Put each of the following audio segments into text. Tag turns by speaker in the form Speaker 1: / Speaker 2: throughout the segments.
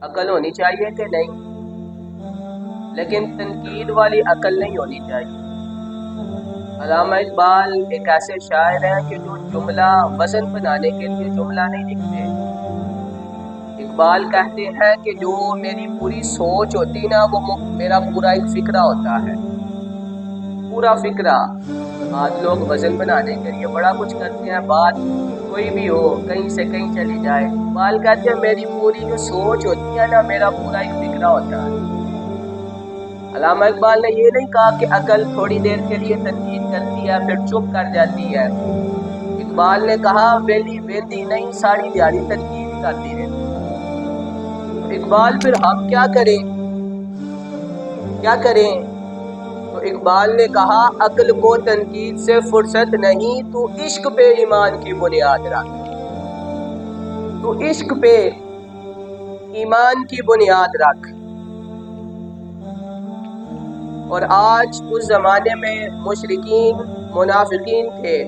Speaker 1: عقل ہونی چاہیے کہ نہیں؟ لیکن تنقید والی عقل نہیں ہونی چاہیے۔ علامہ اقبال ایک ایسے شاعر ہیں کہ جو جملہ وزن بنانے کے لیے جملہ نہیں لکھتے۔ اقبال کہتے ہیں کہ جو میری پوری سوچ ہوتی نا وہ میرا پورا ایک فکرہ ہوتا ہے، پورا فکرہ۔ آج لوگ وزن بنانے کے لیے بڑا کچھ کرتے ہیں، بات کوئی بھی ہو کہیں سے کہیں چلی جائے۔ اقبال کہتے ہیں میری پوری جو سوچ ہوتی ہے نا میرا پورا ایک فکرہ ہوتا ہے۔ علامہ اقبال نے یہ نہیں کہا کہ عقل تھوڑی دیر کے لیے تنقید کرتی ہے پھر چپ کر جاتی ہے۔ اقبال نے کہا ویلی ویندی نہیں ساری دیہڑی تنقید ہی کرتی رہتی۔ اقبال پھر ہم کیا کریں؟ تو اقبال نے کہا عقل کو تنقید سے فرصت نہیں، تو عشق پہ ایمان کی بنیاد رکھ، تو عشق پہ ایمان کی بنیاد رکھ۔ اور آج اس زمانے میں مشرکین منافقین تھے،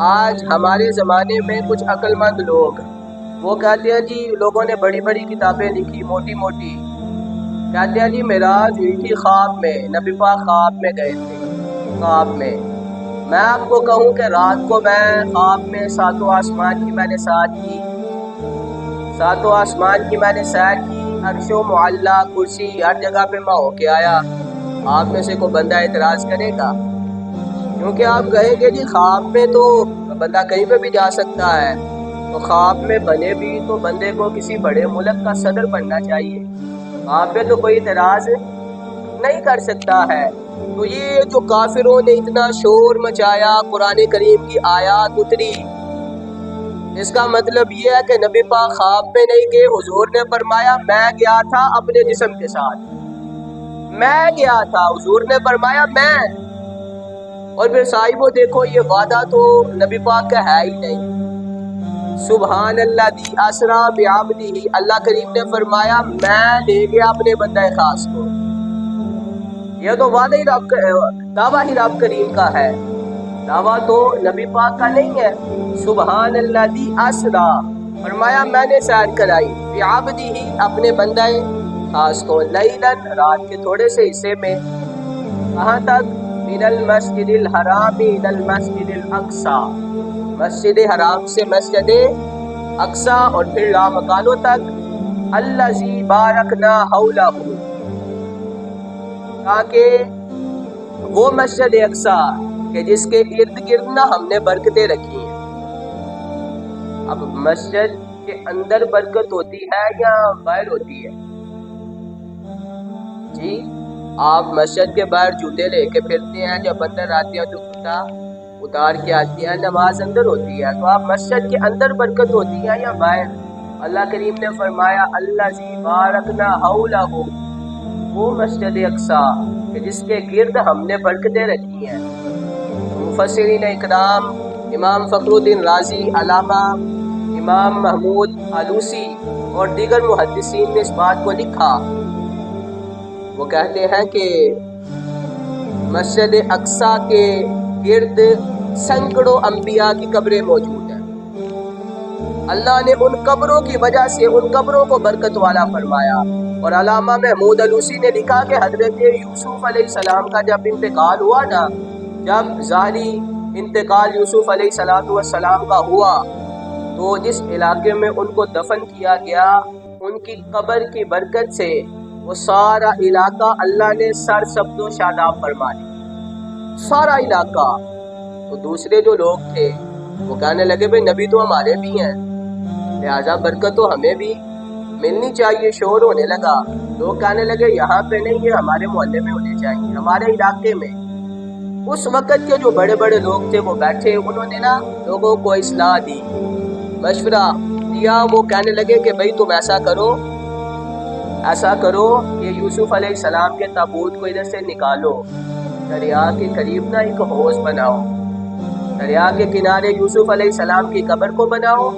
Speaker 1: آج ہمارے زمانے میں کچھ عقل مند لوگ وہ کہتے ہیں جی لوگوں نے بڑی بڑی کتابیں لکھی موٹی موٹی، کہتے ہیں جی معراج ہوئی تھی خواب میں، نبی پاک خواب میں گئے تھے خواب میں۔ میں آپ کو کہوں کہ رات کو میں خواب میں ساتوں آسمان کی میں نے سیر کی، ساتوں آسمان کی میں نے سیر کی، عرش و معلیٰ کرسی ہر جگہ پہ میں ہو کے آیا۔ آپ میں سے کوئی بندہ اعتراض کرے گا؟ کیونکہ آپ کہیں گے جی خواب میں تو بندہ کہیں پہ بھی جا سکتا ہے، تو خواب میں بنے بھی تو بندے کو کسی بڑے ملک کا صدر بننا چاہیے، خواب پہ تو کوئی اعتراض نہیں کر سکتا ہے۔ تو یہ جو کافروں نے اتنا شور مچایا، قرآن کریم کی آیات اتری، اس کا مطلب یہ ہے کہ نبی پاک خواب میں نہیں گئے، حضور نے فرمایا میں گیا تھا اپنے جسم کے ساتھ، میں گیا تھا، حضور نے فرمایا میں۔ اور پھر صاحبو دیکھو یہ وعدہ تو نبی پاک کا ہے ہی نہیں۔ سبحان اللہ دی اسرا بعبدہ، اللہ کریم نے فرمایا میں لے گیا اپنے بندہ خاص کو۔ یہ تو وعدہ ہی دعویٰ ہی رب کریم کا ہے، دعویٰ تو نبی پاک کا نہیں ہے۔ سبحان اللہ دی اسرا، فرمایا میں نے سیر کرائی، بعبدہ اپنے بندہ خاص کو، لیلاً رات کے تھوڑے سے حصے میں، کہاں تک؟ من المسجد الحرام الى المسجد الاقصی، مسجد حرام سے مسجد اقصی اور پھر لامکانوں تک، الذی بارکنا حولہ، تاکہ وہ مسجد اقصی کہ جس کے ارد گرد نہ ہم نے برکتیں رکھی ہیں۔ اب مسجد کے اندر برکت ہوتی ہے یا باہر ہوتی ہے؟ جی آپ مسجد کے باہر جوتے لے کے پھرتے ہیں، جب اندر آتے ہیں تو جوتا اتار کے آتے ہیں، نماز اندر ہوتی ہے، تو آپ مسجد کے اندر برکت ہوتی ہے یا باہر؟ اللہ کریم نے فرمایا الذی بارکنا حولہ، وہ مسجد اقصی کہ جس کے گرد ہم نے برکتیں رکھی ہیں۔ مفسرین اکرام امام فخر الدین رازی، علامہ امام محمود آلوسی اور دیگر محدثین نے اس بات کو لکھا، وہ کہتے ہیں کہ مسجد اقصی کے گرد سینکڑوں انبیاء کی قبریں موجود ہیں۔ اللہ نے ان قبروں کی وجہ سے ان قبروں کو برکت والا فرمایا۔ اور علامہ محمود آلوسی نے لکھا کہ حضرت یوسف علیہ السلام کا جب انتقال ہوا نا، جب ظاہری انتقال یوسف علیہ السلام کا ہوا، تو جس علاقے میں ان کو دفن کیا گیا ان کی قبر کی برکت سے وہ سارا علاقہ اللہ نے سر سبز و شاداب فرما دیا، سارا علاقہ۔ تو دوسرے جو لوگ تھے وہ کہنے لگے بھئی نبی تو ہمارے بھی ہیں، لہذا برکت تو ہمیں بھی ملنی چاہیے۔ شور ہونے لگا، لوگ کہنے لگے یہاں پہ نہیں، یہ ہمارے محلے میں ہونے چاہیے، ہمارے علاقے میں۔ اس وقت کے جو بڑے بڑے لوگ تھے وہ بیٹھے، انہوں نے نا لوگوں کو اصلاح دی، مشورہ دیا۔ وہ کہنے لگے کہ بھئی تم ایسا کرو کہ یوسف علیہ السلام کے تابوت کو ادھر سے نکالو، دریا کے قریب نا ایک حوض بناؤ، دریا کے کنارے یوسف علیہ السلام کی قبر کو بناؤ،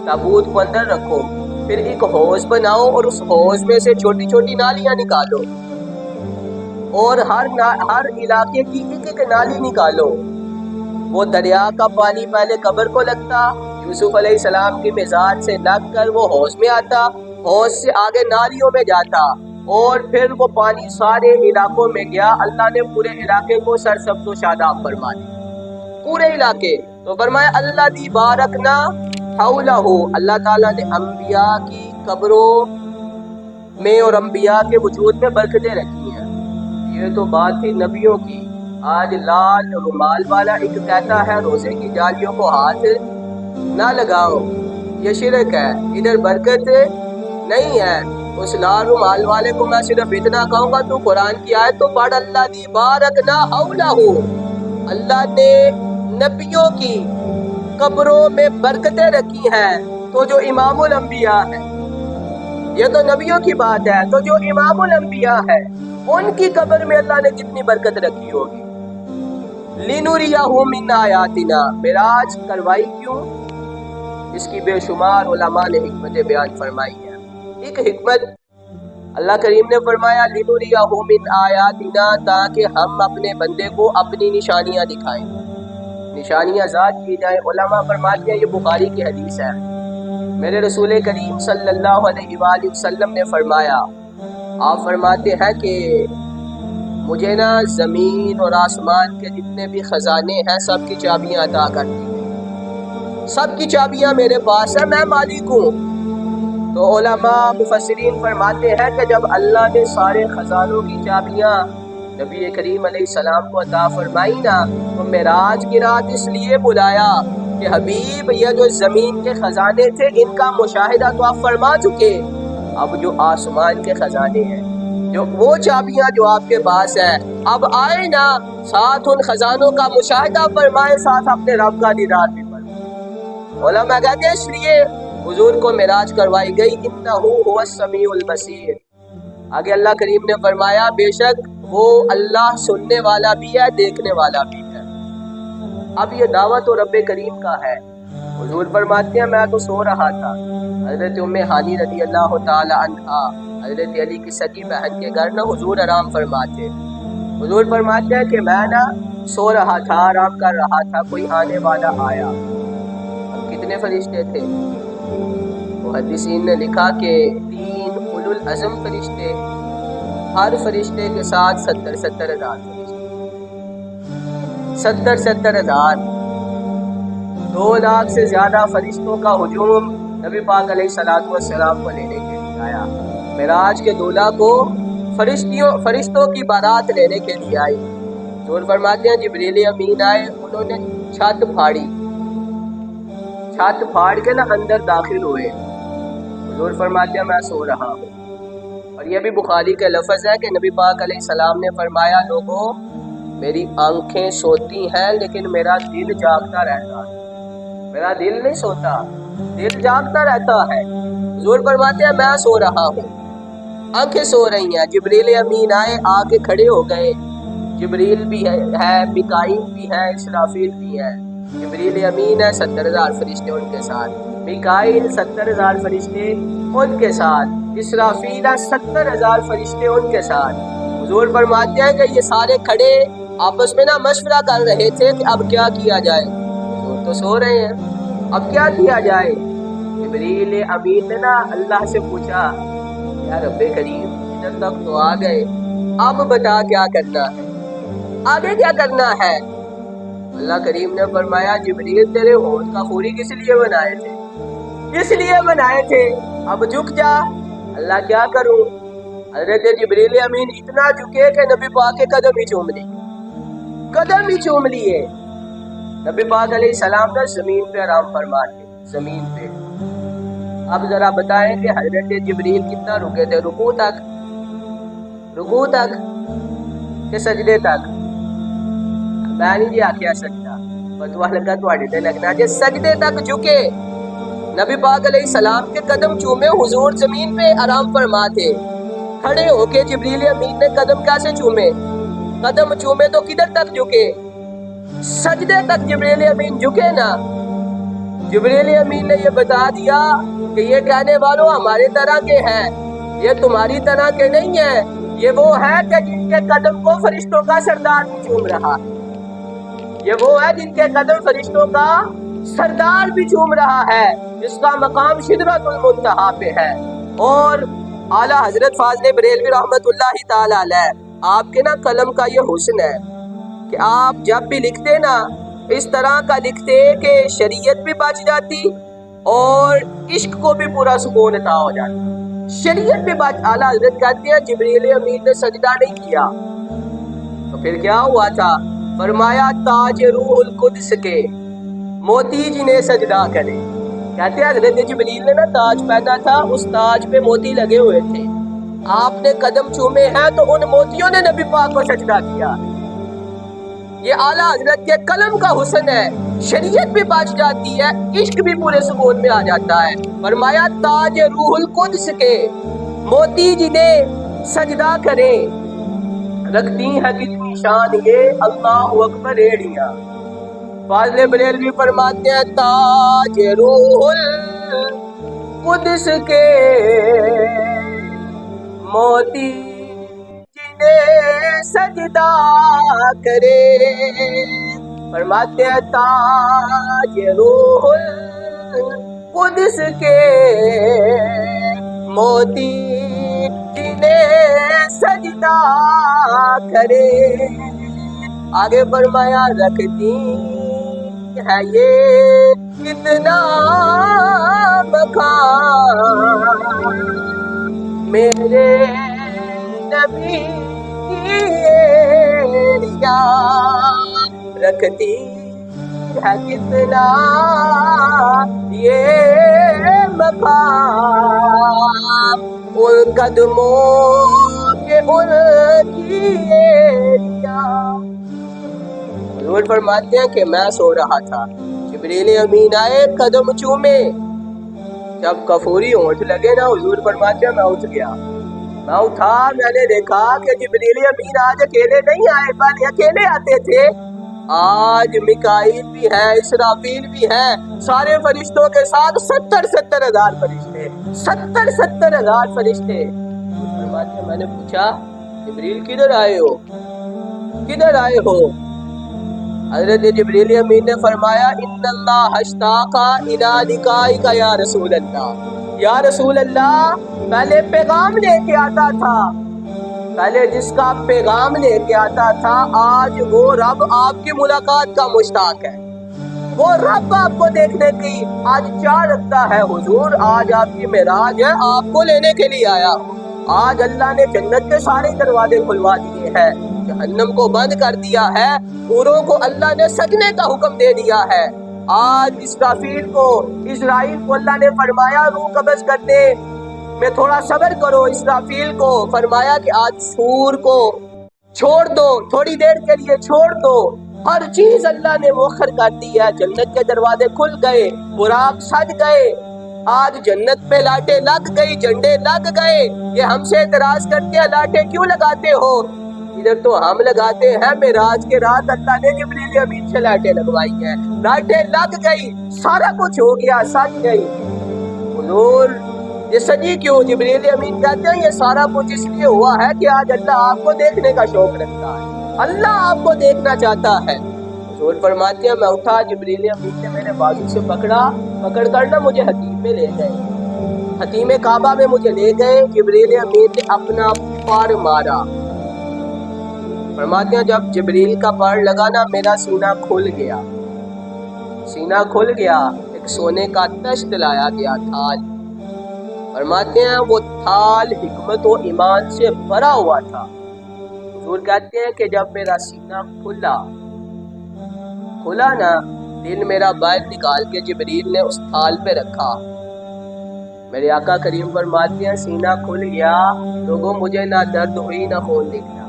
Speaker 1: تابوت کو اندر رکھو، پھر ایک حوض بناؤ اور اس حوض میں سے چھوٹی چھوٹی نالیاں نکالو، اور ہر علاقے کی ایک ایک نالی نکالو۔ وہ دریا کا پانی پہلے قبر کو لگتا، یوسف علیہ السلام کی مزاج سے لگ کر وہ حوض میں آتا، حوض سے آگے نالیوں میں جاتا، اور پھر وہ پانی سارے علاقوں میں گیا۔ اللہ نے پورے علاقے کو سرسبز و شاداب فرما دیا، پورے علاقے۔ تو فرمایا اللہ دی بارکنا حولہ، اللہ تعالیٰ نے انبیاء کی قبروں میں اور انبیاء کے وجود میں برکتیں رکھی ہیں۔ یہ تو بات تھی نبیوں کی۔ آج لال رومال والا ایک کہتا ہے روزے کی جالیوں کو ہاتھ نہ لگاؤ، یہ شرک ہے، ادھر برکت نہیں ہے۔ اس لال رومال والے کو میں صرف اتنا کہوں گا تو قرآن کی آیت تو پڑھ، اللہ دی بارکنا حولہ، اللہ نے نبیوں کی قبروں میں برکتیں رکھی ہیں۔ تو جو امام الانبیاء ہے، یہ تو نبیوں کی بات ہے، تو جو امام الانبیاء ہے ان کی قبر میں اللہ نے کتنی برکت رکھی ہوگی۔ لِنُرِيَهُ مِنْ آیَاتِنَا، معراج کروائی کیوں؟ اس کی بے شمار علماء نے حکمتیں بیان فرمائی ہیں۔ ایک حکمت اللہ کریم نے فرمایا لِنُرِيَهُ مِنْ آیَاتِنَا، تاکہ ہم اپنے بندے کو اپنی نشانیاں دکھائیں، نشانیاں ذات کی جائیں۔ علماء فرماتے ہیں یہ بخاری کی حدیث ہے، میرے رسول کریم صلی اللہ علیہ وآلہ وسلم نے فرمایا، آپ فرماتے ہیں کہ مجھے نا زمین اور آسمان کے جتنے بھی خزانے ہیں سب کی چابیاں عطا کر دی گئی، سب کی چابیاں میرے پاس ہیں، میں مالک ہوں۔ تو علماء مفسرین فرماتے ہیں کہ جب اللہ نے سارے خزانوں کی چابیاں نبی کریم علیہ السلام کو عطا فرمائی نا، تو معراج کی رات اس لیے بلایا کہ حبیب یہ جو زمین کے خزانے تھے ان کا مشاہدہ تو آپ فرما چکے، اب جو آسمان کے خزانے ہیں، جو وہ چابیاں جو آپ کے پاس ہیں، اب آئے نا ساتھ ان خزانوں کا مشاہدہ فرمائے، ساتھ اپنے رب کا دیدار بھی فرمائے۔ علماء کہتے ہیں اس لیے حضور کو معراج کروائی گئی، انہ هو السمیع البصیر۔ آگے اللہ کریم نے فرمایا بے شک وہ اللہ سننے والا بھی ہے، دیکھنے والا بھی ہے۔ اب یہ دعویٰ تو رب کریم کا ہے۔ حضور فرماتے ہیں میں تو سو رہا تھا، حضرت ام ہانی رضی اللہ تعالی عنہا حضرت علی کی سگی بہن کے گھر نہ حضور آرام فرماتے، حضور فرماتے ہیں کہ میں نہ سو رہا تھا، آرام کر رہا تھا، کوئی آنے والا آیا۔ اب کتنے فرشتے تھے؟ محدثین نے لکھا کہ 3 اولو العزم فرشتے، ہر فرشتے کے ساتھ 70,000 فرشتے، 70,000 2 لاکھ سے زیادہ فرشتوں کا ہجوم نبی پاک علیہ الصلوۃ والسلام کو لینے کے لیے آیا۔ معراج کے دولہا کو فرشتوں کی بارات لینے کے لیے آئی۔ حضور فرماتے ہیں جبریل امین آئے، انہوں نے چھت پھاڑی، چھت پھاڑ کے نا اندر داخل ہوئے۔ حضور فرماتے ہیں میں سو رہا ہوں، اور یہ بھی بخاری کے لفظ ہے کہ نبی پاک علیہ السلام نے فرمایا لوگوں میری آنکھیں سوتی ہیں لیکن میرا دل جاگتا رہتا ہے، میرا دل نہیں سوتا، دل جاگتا رہتا ہے۔ حضور فرماتے ہیں میں سو رہا ہوں، آنکھیں سو رہی ہیں۔ جبریل امین آئے، آ کے کھڑے ہو گئے، جبریل بھی ہے، میکائیل بھی ہے، اسرافیل بھی ہے۔ جبریل امین ہے، 70,000 فرشتے ان کے ساتھ، میکائیل 70,000 فرشتے ان کے ساتھ، اسرافیل 70,000 فرشتے ان کے ساتھ۔ حضور فرماتے ہیں کہ یہ سارے کھڑے آپس میں نا مشورہ کر رہے تھے کہ اب کیا کیا جائے، حضور تو سو رہے ہیں، اب کیا کیا جائے۔ جبریل امین نے نا اللہ سے پوچھا یا رب کریم ادھر تک تو آ گئے، اب بتا کیا کرنا ہے، آگے کیا کرنا ہے۔ اللہ کریم نے فرمایا جبریل تیرے ہونٹ کا خوری کس لیے بنائے تھے، کس لیے بنائے تھے، اب جھک جا۔ اللہ کیا کروں؟ حضرت جبریل امین اتنا جھکے کہ نبی پاک کے قدم ہی چوم لیے، قدم ہی چوم لیے۔ نبی پاک علیہ السلام نے زمین پہ آرام فرماتے، زمین پہ۔ اب ذرا بتائیں کہ حضرت جبریل کتنا رکے تھے، رکوع تک، رکوع تک کہ سجدے تک؟ میں نہیں جی آخیا سجدہ، فتوا لگا تواڈے تے لگنا جے سجدے تک جھکے، نبی پاک علیہ السلام کے قدم چومے، حضور زمین پہ آرام فرماتے، کھڑے ہو کے جبریل امین نے قدم کیسے چومے؟ قدم چومے تو کدھر تک جھکے؟ سجدے تک جبریل امین جھکے نا۔ جبریل امین نے یہ بتا دیا کہ یہ کہنے والوں ہمارے طرح کے ہیں، یہ تمہاری طرح کے نہیں ہیں، یہ وہ ہے کہ جن کے قدم کو فرشتوں کا سردار بھی چوم رہا ہے، یہ وہ ہے جن کے قدم فرشتوں کا سردار بھی چوم رہا ہے جس کا مقام سدرۃ المنتہا پہ ہے. اور اعلیٰ حضرت فاضل بریلوی رحمت اللہ تعالی علیہ، آپ کے نا قلم کا یہ حسن ہے کہ آپ جب بھی لکھتے نا اس طرح کا لکھتے کہ شریعت بھی بچ جاتی اور عشق کو بھی پورا سکون عطا ہو جاتا. شریعت بھی بچ. اعلیٰ حضرت کہتے ہیں جبریل امین نے سجدہ نہیں کیا تو پھر کیا ہوا تھا؟ فرمایا تاج روح القدس کے موتی جنہیں سجدہ کرے. کہتے ہیں حضرت جبریل نے نا تاج پہنا تھا، اس تاج پہ موتی لگے ہوئے تھے. آپ نے قدم چومے ہیں تو ان موتیوں نے نبی پاک کو سجدہ کیا. یہ اعلیٰ حضرت کے قلم کا حسن ہے. شریعت بھی بچ جاتی ہے، عشق بھی پورے سکون میں آ جاتا ہے. فرمایا تاج روح القدس کے موتی جنہیں سجدہ کرے، رکھتی ہے کتنی شان یہ اللہ اکبر ایڑیاں. فاضل بریلوی فرماتے ہیں تاج روح القدس کے موتی جنہیں سجدہ کرے. فرماتے ہیں تاج روح القدس کے موتی جنہیں سجدہ کرے. آگے فرمایا رکھتی ہے یہ کتنا مقام میرے نبی کی ایڑیاں، رکھتی ہے کتنا یہ مقام ان قدموں کے ان کی ایڑیاں. حضور فرماتے ہیں کہ میں سو رہا تھا، جبریل امین آئے قدم چومے، جب کفوری ہونٹ لگے نا حضور فرماتے ہیں میں اٹھ گیا. میں اٹھا، میں نے دیکھا کہ جبریل امین آج اکیلے نہیں آئے، پہلے اکیلے آتے تھے، آج میکائیل بھی ہے، اسرافیل بھی ہے، سارے فرشتوں کے ساتھ 70,000 فرشتے، 70,000 فرشتے. فرماتے ہیں میں نے پوچھا جبریل کدھر آئے ہو، کدھر آئے ہو؟ حضرت جبریل امین نے فرمایا ان اللہ اشتاق الی لقائک یا رسول اللہ. یا رسول اللہ، پہلے پیغام لے کے آتا تھا، پہلے جس کا پیغام لے کے آتا تھا، آج وہ رب آپ کی ملاقات کا مشتاق ہے. وہ رب آپ کو دیکھنے کی آج چاہ رکھتا ہے. حضور آج آپ کی معراج ہے، آپ کو لینے کے لیے آیا. آج اللہ نے جنت کے سارے دروازے کھلوا دیے ہیں، جہنم کو بند کر دیا ہے، حوروں کو اللہ نے سجنے کا حکم دے دیا ہے. آج اسرافیل کو، اسرائیل کو اللہ نے فرمایا روح قبض کرنے میں تھوڑا صبر کرو. اسرافیل کو فرمایا کہ آج سور کو چھوڑ دو، تھوڑی دیر کے لیے چھوڑ دو. ہر چیز اللہ نے مؤخر کر دی ہے. جنت کے دروازے کھل گئے، براق سج گئے، آج جنت پہ لاٹیں لگ گئی، جھنڈے لگ گئے. یہ ہم سے اعتراض کرتے ہیں لاٹیں کیوں لگاتے ہو؟ ادھر تو ہم لگاتے ہیں، معراج کے رات اللہ نے جبریل امین سے لاٹیں لگوائی ہیں، لاٹیں لگ گئی، سارا کچھ ہو گیا، سج گئی. حضور یہ سجی کیوں؟ جبریل امین کہتے ہیں یہ سارا کچھ اس لیے ہوا ہے کہ آج اللہ آپ کو دیکھنے کا شوق رکھتا ہے، اللہ آپ کو دیکھنا چاہتا ہے. حضور فرماتے ہیں میں اٹھا، جبریل امین نے میرے بازو سے پکڑ کر نہ مجھے حتیم میں لے گئے، حتیم کعبہ میں مجھے لے گئے. جبریل امین نے اپنا پار مارا. فرماتے ہیں جب جبریل کا پار لگا نا میرا سینہ کھل گیا، سینہ کھل گیا. ایک سونے کا تشت لایا گیا، تھال. فرماتے ہیں وہ تھال حکمت و ایمان سے بھرا ہوا تھا. حضور کہتے ہیں کہ جب میرا سینہ کھلا نا، دل میرا بائل نکال کے جبریل نے اس تھال پہ رکھا. میرے آقا کریم فرماتے ہیں سینہ کھل گیا، لوگوں مجھے نہ درد ہوئی نہ خون نکلا،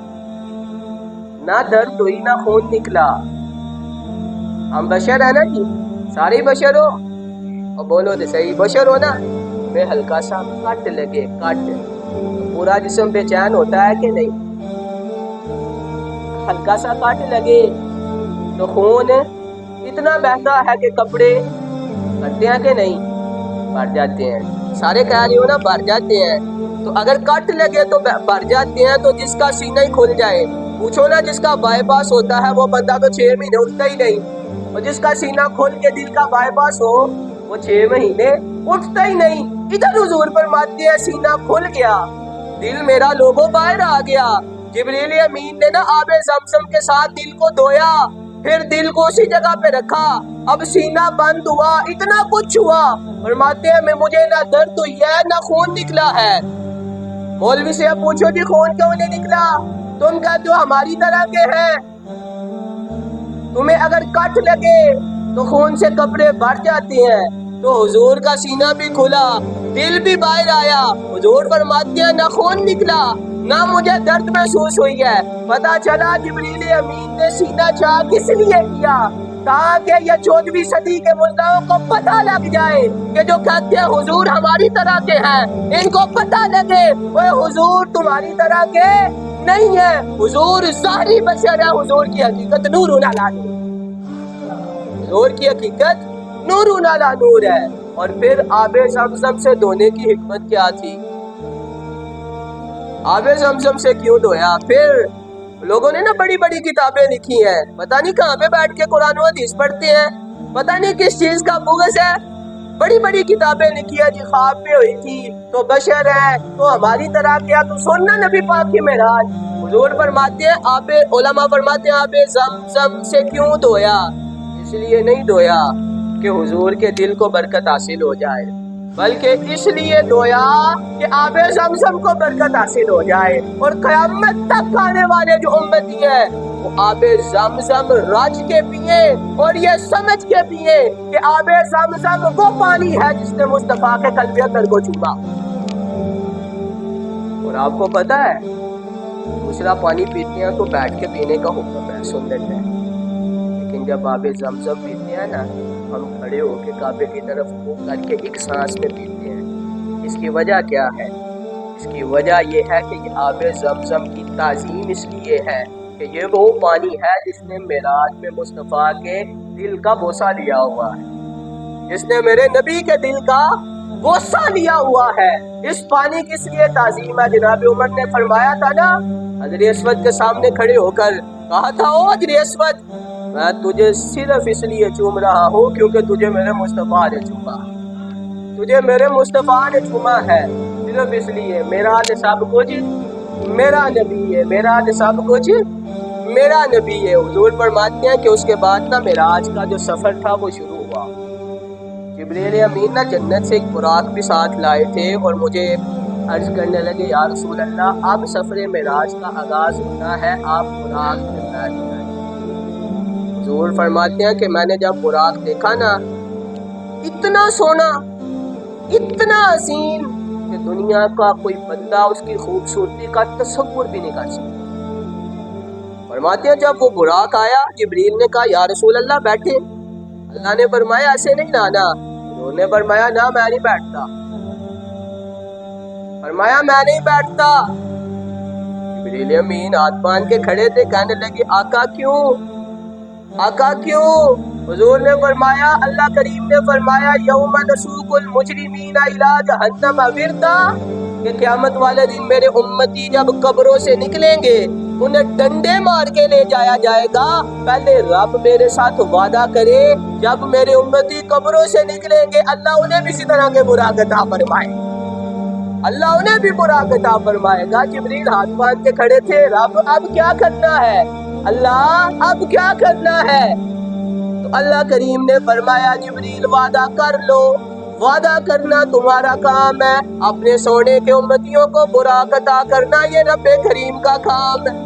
Speaker 1: نہ درد ہوئی نہ خون نکلا. ہم بشر ہیں نا جی، سارے بشر ہو، اور بولو تو صحیح بشر ہو نا. میں ہلکا سا کٹ لگے، کٹ، پورا جسم بے چین ہوتا ہے کہ نہیں؟ ہلکا سا کٹ لگے تو خون اتنا بہتا ہے کہ کپڑے بھرتے ہیں کہ نہیں؟ بھر جاتے ہیں. سارے کہہ رہی ہو نا بھر جاتے ہیں. تو اگر کٹ لگے تو بھر جاتے ہیں. تو جس کا سینہ ہی کھل جائے، پوچھو نا جس کا بائی پاس ہوتا ہے وہ بندہ تو 6 مہینے اٹھتا ہی نہیں. اور جس کا سینہ کھول کے دل کا بائی پاس ہو وہ 6 مہینے اٹھتا ہی نہیں۔ ادھر حضور فرماتے ہیں سینہ کھل گیا، دل میرا لوگوں باہر آ گیا، جبریل امین نے نا آب زمزم کے ساتھ دل کو دھویا، پھر دل کو اسی جگہ پہ رکھا، اب سینہ بند ہوا، اتنا کچھ ہوا۔ فرماتے ہیں مجھے نہ درد ہوئی ہے نہ خون نکلا ہے۔ مولوی سے اب پوچھو جی خون کیوں نہیں نکلا؟ تم کہتے ہو ہماری طرح کے ہیں، تمہیں اگر کٹ لگے تو خون سے کپڑے بھر جاتے ہیں، تو حضور کا سینہ بھی کھلا، دل بھی باہر آیا، حضور فرماتے ہیں نہ خون نکلا نہ مجھے درد محسوس ہوئی ہے۔ پتا چلا جبریل امین نے سینہ چاک کس لیے کیا؟ تاکہ یہ 14ویں صدی کے ملاؤں کو پتہ لگ جائے کہ جو کہتے ہیں حضور ہماری طرح کے ہیں، ان کو پتہ لگے وہ حضور تمہاری طرح کے نہیں ہے، حضور ظاہری بشر ہے، حضور کی حقیقت نور علی نور، حضور کی حقیقت نور علی نور ہے۔ اور پھر آب زمزم سے دھونے کی حکمت کیا تھی؟ آب زمزم سے کیوں دھویا؟ پھر لوگوں نے نا بڑی بڑی کتابیں لکھی ہیں، پتہ نہیں کہاں پہ بیٹھ کے قرآن و حدیث پڑھتے ہیں، پتہ نہیں کس چیز کا بغض ہے، بڑی بڑی کتابیں لکھی ہے جی خواب میں ہوئی تھی تو بشر ہے تو ہماری طرح کیا، تو سننا نبی پاک کی معراج۔ حضور فرماتے ہیں علماء فرماتے ہیں آب زمزم سے کیوں دھویا؟ اس لیے نہیں دھویا کہ حضور کے دل کو برکت حاصل ہو جائے، بلکہ اس لیے دھویا کہ آب زمزم کو برکت حاصل ہو جائے، اور قیامت تک آنے والے جو امتی ہیں وہ آب زمزم رج کے پیے اور یہ سمجھ کے پیے کہ آب زمزم وہ پانی ہے جس نے مصطفیٰ کے قلب اندر کو چھوا۔ اور آپ کو پتا ہے دوسرا پانی پیتے ہیں تو بیٹھ کے پینے کا حکم ہے، سنت ہے، لیکن جب آب زمزم پیتے ہیں نا ہم کھڑے ہو کے کعبے کی طرف منہ کر کے ایک سانس میں پیتے ہیں۔ اس کی وجہ کیا ہے؟ اس کی وجہ یہ ہے کہ یہ آب زمزم کی تعظیم اس لیے ہے کہ یہ وہ پانی ہے جس نے معراج میں مصطفیٰ کے دل کا بوسہ لیا ہوا ہے، جس نے میرے نبی کے دل کا بوسہ لیا ہوا ہے۔ اس پانی کی اس لیے تعظیم ہے، جناب عمر نے فرمایا تھا نا حضر اسود کے سامنے کھڑے ہو کر، کہا تھا او حضر اسود میں تجھے صرف اس لیے چوم رہا ہوں کیونکہ تجھے میرے مصطفیٰ نے چوما، تجھے میرے مصطفیٰ نے چوما ہے، صرف اس لیے۔ میرا نصاب کچھ میرا نبی ہے، میرا نصاب کچھ میرا نبی ہے۔ حضور فرماتے ہیں کہ اس کے بعد نا معراج کا جو سفر تھا وہ شروع ہوا، جبریل امین نا جنت سے ایک براق بھی ساتھ لائے تھے اور مجھے عرض کرنے لگے یا رسول اللہ اب سفر معراج کا آغاز ہونا ہے، آپ براق کرنا ہے۔ حضور فرماتے ہیں کہ میں نے جب براق دیکھا نا اتنا سونا اتنا حسین کہ دنیا کا کوئی بندہ اس کی خوبصورتی کا تصور بھی نہیں کر سکتا۔ فرماتے ہیں جب وہ براق آیا جبریل نے کہا یا رسول اللہ بیٹھے، اللہ نے فرمایا ایسے نہیں لانا، حضور نے فرمایا نہ میں نہیں بیٹھتا، فرمایا میں نہیں بیٹھتا۔ جبریل امین ہاتھ باندھ کے کھڑے تھے، کہنے لگے آقا کیوں؟ آقا کیوں؟ حضور نے فرمایا اللہ کریم نے فرمایا یوم نسوق المجرمین الی جہنم وردا، کہ قیامت والے دن میرے امتی جب قبروں سے نکلیں گے انہیں ڈنڈے مار کے لے جایا جائے گا۔ پہلے رب میرے ساتھ وعدہ کرے جب میرے امتی قبروں سے نکلیں گے اللہ انہیں بھی اسی طرح کے براق عطا فرمائے، اللہ انہیں بھی براق عطا فرمائے گا۔ جبریل ہاتھ باندھ کے کھڑے تھے، رب اب کیا کرنا ہے؟ اللہ اب کیا کرنا ہے؟ تو اللہ کریم نے فرمایا جبریل وعدہ کر لو، وعدہ کرنا تمہارا کام ہے، اپنے سونے کے امتیوں کو براق عطا کرنا یہ رب کریم کا کام ہے۔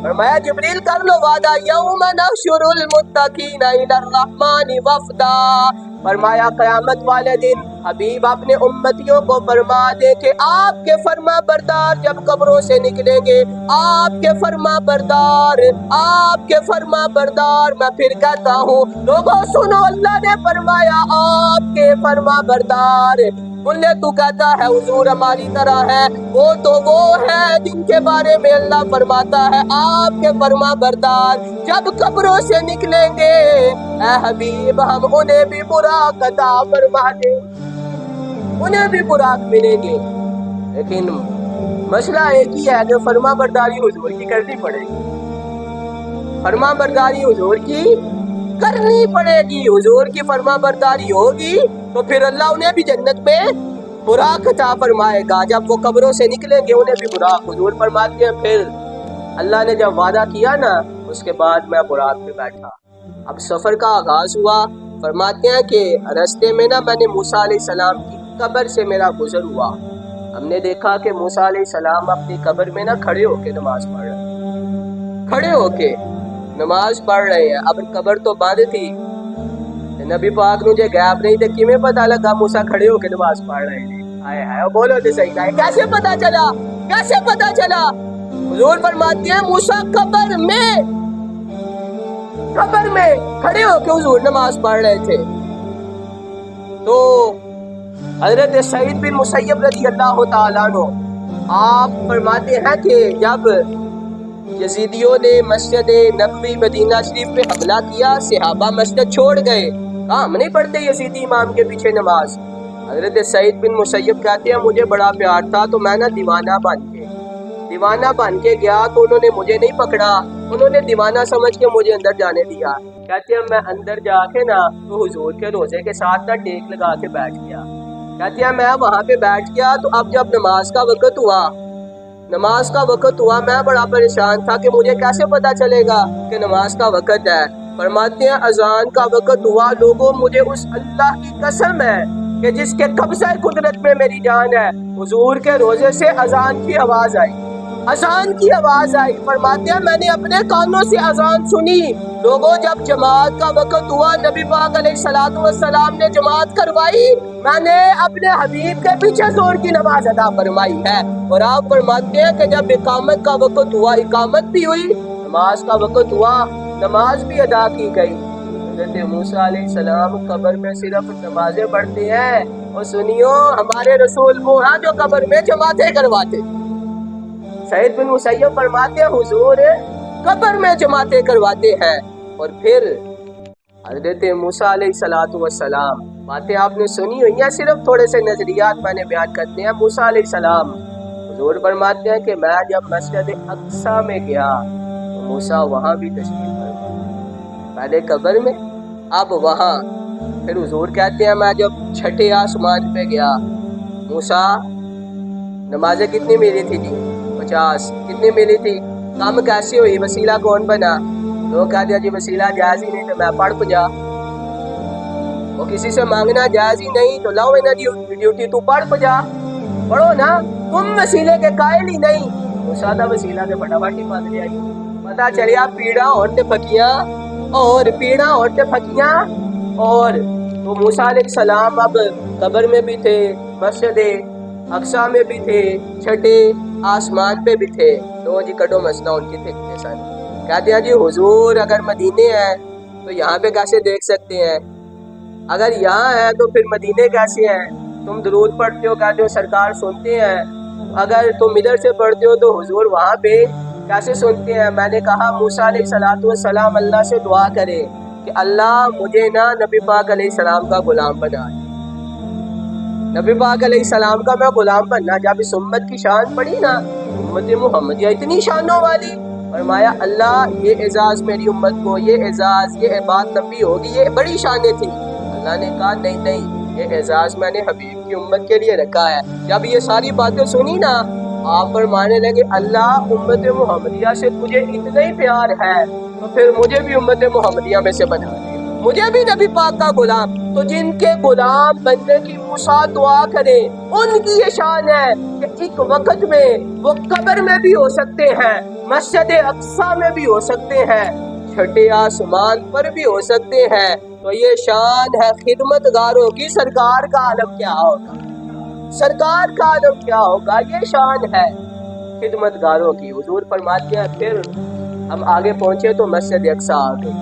Speaker 1: فرمایا جبریل کر لو وعدہ یوم نحشر المتقین الی الرحمن وفدا، فرمایا قیامت والے دن حبیب اپنے امتیوں کو فرما دے کہ آپ کے فرما بردار جب قبروں سے نکلیں گے، آپ کے فرما بردار، آپ کے فرما بردار، میں پھر کہتا ہوں لوگوں سنو، اللہ نے فرمایا آپ کے فرما بردار۔ بولے تو کہتا ہے حضور ہماری طرح ہے، وہ تو وہ ہے جن کے بارے میں اللہ فرماتا ہے آپ کے فرما بردار جب قبروں سے نکلیں گے اے حبیب ہم انہیں بھی براق عطا فرما دیں، انہیں بھی براق ملیں گے۔ لیکن مسئلہ ایک ہی ہے کہ فرما برداری حضور کی کرنی پڑے گی، فرما برداری حضور کی کرنی پڑے گی، حضور کی فرما برداری ہوگی تو پھر اللہ انہیں بھی جنت میں براق عطا فرمائے گا۔ جب وہ قبروں سے نکلیں گے انہیں بھی براق، حضور فرماتے ہیں پھر اللہ نے جب وعدہ کیا نا اس کے بعد میں براق پہ بیٹھا۔ اب سفر کا آغاز ہوا، فرماتے ہیں کہ رستے میں نا میں نے موسیٰ علیہ السلام کی قبر سے میرا گزر ہوا۔ ہم نے دیکھا کہ موسیٰ علیہ السلام اپنی قبر میں نا کھڑے ہو کے نماز پڑھ رہے ہیں، کھڑے ہو کے نماز پڑھ رہے ہیں۔ اب قبر تو بند تھی، نبی پاک مجھے غیب نہیں تھے، کیویں پتہ لگا موسیٰ کھڑے ہو کے نماز پڑھ رہے ہیں؟ آئے ہائے بولو تو صحیح ہے، کیسے پتہ چلا؟ کیسے پتہ چلا؟ حضور فرماتے ہیں موسیٰ قبر میں کھڑے ہو کے حضور نماز پڑھ رہے تھے۔ تو حضرت سعید بن مسیب رضی اللہ تعالیٰ عنہ آپ فرماتے ہیں کہ جب یزیدیوں نے مسجد نبوی مدینہ شریف پہ حملہ کیا، صحابہ مسجد چھوڑ گئے، کہا ہم نہیں پڑھتے یزیدی امام کے پیچھے نماز۔ حضرت سعید بن مسیب کہتے ہیں مجھے بڑا پیار تھا تو میں نا دیوانہ بن کے گیا، تو انہوں نے مجھے نہیں پکڑا، انہوں نے دیوانہ سمجھ کے مجھے اندر جانے دیا۔ کہتے ہیں میں اندر جا کے نا تو حضور کے روزے کے ساتھ نا ٹیک لگا کے بیٹھ گیا۔ کہتے ہیں میں وہاں پہ بیٹھ گیا، تو اب جب نماز کا وقت ہوا میں بڑا پریشان تھا کہ مجھے کیسے پتا چلے گا کہ نماز کا وقت ہے۔ فرماتے ہیں اذان کا وقت ہوا، لوگوں مجھے اس اللہ کی قسم ہے کہ جس کے قبضہ قدرت میں میری جان ہے، حضور کے روزے سے اذان کی آواز آئی۔ فرماتے ہیں میں نے اپنے کانوں سے اذان سنی۔ لوگوں جب جماعت کا وقت ہوا، نبی پاک علیہ الصلوۃ والسلام نے جماعت کروائی، میں نے اپنے حبیب کے پیچھے زور کی نماز ادا فرمائی ہے۔ اور آپ فرماتے ہیں کہ جب اقامت کا وقت ہوا، اقامت بھی ہوئی، نماز کا وقت ہوا، نماز بھی ادا کی گئی۔ حضرت موسیٰ علیہ السلام قبر میں صرف نمازیں پڑھتے ہیں، اور سنیو ہمارے رسول وہ ہیں جو قبر میں جماعتیں کرواتے۔ سعید بن مسیب فرماتے ہیں حضور قبر میں جماعتیں کرواتے ہیں۔ اور پھر حضرت موسیٰ علیہ السلام باتیں آپ نے سنی ہوئی ہیں، صرف تھوڑے سے نظریات میں نے بیان کرتے ہیں۔ موسیٰ علیہ السلام حضور فرماتے ہیں کہ میں جب مسجد اقصی میں گیا تو موسیٰ وہاں بھی تشریف فرما، پہلے قبر میں اب وہاں۔ پھر حضور کہتے ہیں میں جب چھٹے آسمان پہ گیا، موسیٰ نمازیں کتنی ملی تھی جی؟ 50۔ کتنی ملی تھی؟ کم کیسے ہوئی؟ وسیلہ کون بنا؟ لوگ کہتے ہیں جی وسیلہ جائز ہی نہیں تو میں پڑھ پجا، وہ کسی سے مانگنا جائز ہی نہیں تو لاؤ نا ڈیوٹی تو پڑھ پجا، پڑھو نا، تم وسیلے کے قائل ہی نہیں۔ موسیٰ دا وسیلہ سے فٹافٹ ہی مان لیا، پتا چلیا پیڑا اور پھکیاں۔ اور تو موسیٰ علیہ السلام اب قبر میں بھی تھے، مسجد اقصی میں بھی تھے، چھٹے آسمان پہ بھی تھے۔ تو جی کٹو مسئلہ ان کی تھکتے سن، کہتے ہیں جی حضور اگر مدینے ہیں تو یہاں پہ کیسے دیکھ سکتے ہیں؟ اگر یہاں ہے تو پھر مدینے کیسے ہیں؟ تم درود پڑھتے ہو، کہتے ہو سرکار سنتے ہیں، اگر تم ادھر سے پڑھتے ہو تو حضور وہاں پہ کیسے سنتے ہیں؟ میں نے کہا موسیٰ علیہ السلام اللہ سے دعا کرے کہ اللہ مجھے نا نبی پاک علیہ السلام کا غلام بنا دے، نبی پاک علیہ السلام کا میں غلام بننا۔ جب اس امت کی شان پڑی نا، امت محمدیہ اتنی شانوں والی، فرمایا اللہ یہ اعزاز میری امت کو، یہ اعزاز، یہ بات نبی ہوگی، یہ بڑی شانیں تھی۔ اللہ نے کہا نہیں، یہ اعزاز میں نے حبیب کی امت کے لیے رکھا ہے۔ جب یہ ساری باتیں سنی نا، آپ فرمانے لگے اللہ امت محمدیہ سے تجھے اتنا ہی پیار ہے تو پھر مجھے بھی امت محمدیہ میں سے بنا دے، مجھے بھی نبی پاک کا غلام۔ تو جن کے غلام بننے کی موسیٰ دعا کرے، ان کی یہ شان ہے کہ ایک وقت میں وہ قبر میں بھی ہو سکتے ہیں، مسجد اقصی میں بھی ہو سکتے ہیں، چھٹے آسمان پر بھی ہو سکتے ہیں۔ تو یہ شان ہے خدمت گاروں کی، سرکار کا عالم کیا ہوگا، سرکار کا عالم کیا ہوگا، یہ شان ہے خدمت گاروں کی۔ حضور فرماتے ہیں پھر ہم آگے پہنچے تو مسجد اقصی آ گئی۔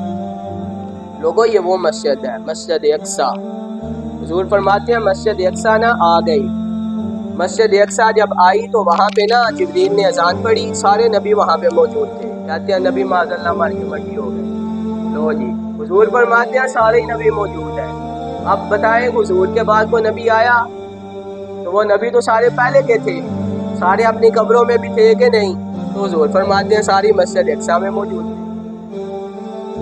Speaker 1: لوگوں یہ وہ مسجد ہے، مسجد اقصی۔ حضور فرماتے ہیں مسجد اقصی نہ آ گئی۔ مسجد اقصی جب آئی تو وہاں پہ نا جبریل نے اذان پڑھی، سارے نبی وہاں پہ موجود تھے۔ کہتے ہیں نبی معاذ اللہ مار کے مٹی ہو گئے۔ لو جی حضور فرماتے ہیں سارے نبی موجود ہیں۔ اب بتائیں حضور کے بعد کوئی نبی آیا؟ تو وہ نبی تو سارے پہلے کے تھے، سارے اپنی قبروں میں بھی تھے کہ نہیں؟ تو حضور فرماتے ہیں ساری مسجد اقصی میں موجود تھے۔